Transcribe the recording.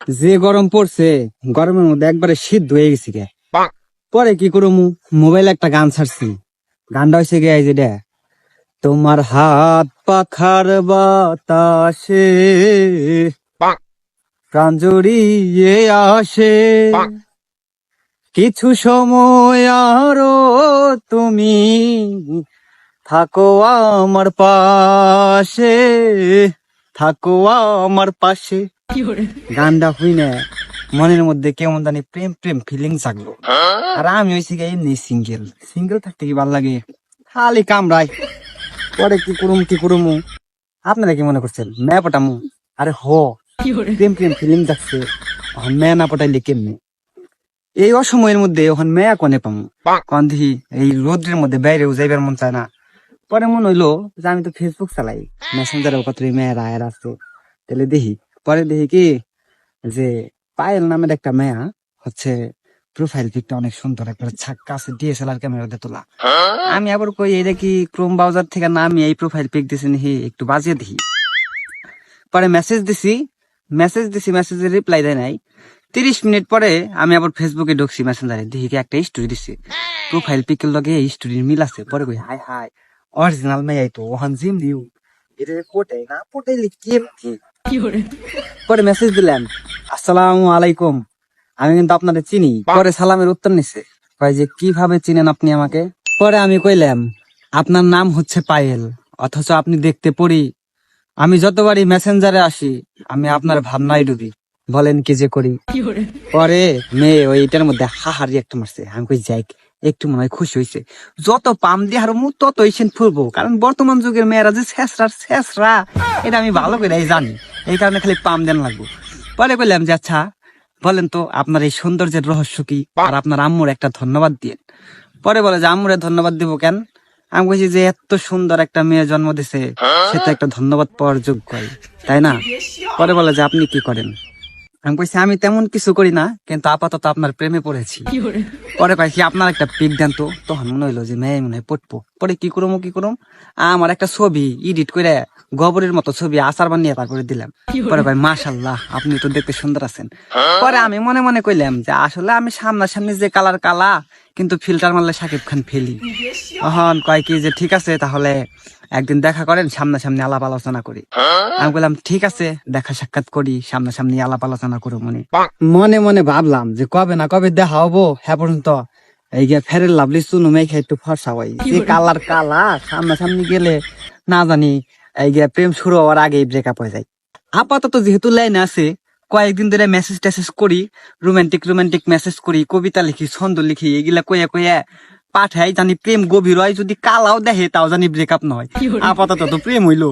যে গরম পড়ছে, গরমের মধ্যে একবারে সিদ্ধ হয়ে গেছি গে। পরে কি করবো, মোবাইলে একটা গান ছাড়ছি। গানটা হয়েছে গে এই যে দে, তোমার হাত পাখার বাতাসে প্রাণ জড়িয়ে আসে, কিছু সময় আরো তুমি থাকো আমার পাশে, থাকো আমার পাশে। গানটা হই না, মনের মধ্যে কেমন জানি প্রেম প্রেম ফিলিং জাগলো। আর আমি হয়েছি এমনি সিঙ্গেল সিঙ্গেল থাকতে কি ভাল লাগে, খালি কামড়াই। পরে কি করুম, আপনারা কি মনে করছেন মেয়ে পটামু? আরে প্রেম প্রেম ফিলিং জাগছে, এখন মেয়ে না পটাইলে কেমনি? এই অসময়ের মধ্যে এখন মেয়া কনে পামু? কন দেখি, এই রোদ্রের মধ্যে বাইরেও যাইবার মন চায় না। পরে মনে হইলো যে আমি তো ফেসবুক চালাই, মেসেঞ্জারে কত মেয়েরা আয়ের আছে, তাহলে দেখি। পরে দেখি কি যে পায়েল নামের একটা মেয়া হচ্ছে প্রোফাইল পিকটা অনেক সুন্দর, একবার ছাক্কা আছে, ডিএসএলআর ক্যামেরাতে তোলা। আমি আবার কই এটা কি ক্রোম ব্রাউজার থেকে নামি এই প্রোফাইল পিক দিছি নি, একটু বাজিয়ে দেখি। পরে মেসেজের রিপ্লাই দেয় নাই। 30 মিনিট পরে আমি আবার ফেসবুকে ঢুকছি, মেসেঞ্জারে দেখি কি একটা স্টোরি দিছে, প্রোফাইল পিকের লগে স্টোরির মিল আছে। পরে কই হাই হাই, অরিজিনাল মেয়াই তো, ওখান জিম দিও এটা কোটাই না পোটাইলে কেমতি। পরে মেসেজ দিলেন, আসসালামু আলাইকুম, আমি কিন্তু আপনাদের চিনি। পরে সালামের উত্তর নিছে, কয় যে কিভাবে চিনেন আপনি আমাকে? পরে আমি কইলাম, আপনার নাম হচ্ছে পায়েল, অথচ আপনি দেখতে পড়ি। আমি যতবারই মেসেঞ্জারে আসি আমি আপনার ভাবনায় ডুবি, বলেন কি যে করি। পরে মেয়ে ওইটার মধ্যে হাহারি একটা মারছে। আমি কই যাই, একটু মনে হয় খুশি হয়েছে। যত পাম দিয়ে হারমু তত ইসেন ফুলবো, কারণ বর্তমান যুগের মেয়েরা যে শেষরা এটা আমি ভালো করে জানি, এই কারণে খালি পাম দেন লাগবো। পরে কইলাম যে আচ্ছা বলেন তো আপনার এই সৌন্দর্যের রহস্য কি, আর আপনার আম্মুর একটা ধন্যবাদ দিয়ে। পরে বলে যে আম্মুরে ধন্যবাদ দিব কেন? আমি বলছি যে এত সুন্দর একটা মেয়ে জন্ম দিছে, সে তো একটা ধন্যবাদ পাওয়ার যোগ্য, তাই না? পরে বলে যে আপনি কি করেন? আমি কইছি আমি তেমন কিছু করি না, কিন্তু আপাতত আপনার প্রেমে পড়েছি। পরে কয়েছি আপনার একটা পিক দেন তো। তখন মনে হইলো যে মেয়ে মনে হয় পটবো। পরে কি করুম আমার একটা ছবি এডিট করে গোবরের মতো ছবি আচার বানিয়ে তারপরে দিলাম। পরে ভাই মাশাল্লাহ, আপনি তো দেখতে সুন্দর আছেন। পরে আমি মনে মনে কইলাম যে আসলে আমি সামনাসামনি যে কালার কালা, কিন্তু ফিল্টার মারলে শাকিব খান ফেলি। তখন কয় কি যে ঠিক আছে, তাহলে একদিন দেখা করেন, সামনাসামনি আলাপ আলোচনা করি। আমি বললাম ঠিক আছে, দেখা সাক্ষাৎ করি, সামনাসামনি আলাপ আলোচনা করো। মনে মনে ভাবলাম যে কবে না কবে দেখা হবো। হ্যাঁ পর্যন্ত এই যে ফেরের লাভলি চুনু মেখে একটু ফর্সা হয়, যে কালার কালা, সামনাসামনি গেলে না জানি এই যে প্রেম শুরু হওয়ার আগেই ব্রেকআপ হয়ে যায়। আপাতত যেহেতু লাইনে আছে, কয়েকদিন ধরে মেসেজ টেসেজ করি, রোমান্টিক মেসেজ করি, কবিতা লিখি, ছন্দ লিখি, এগুলা কইয়া পাঠাই, জানি প্রেম গভীর হয়। যদি কালাও দেখে তাও জানি ব্রেকআপ নয়। আপাতত তো প্রেম হইলো।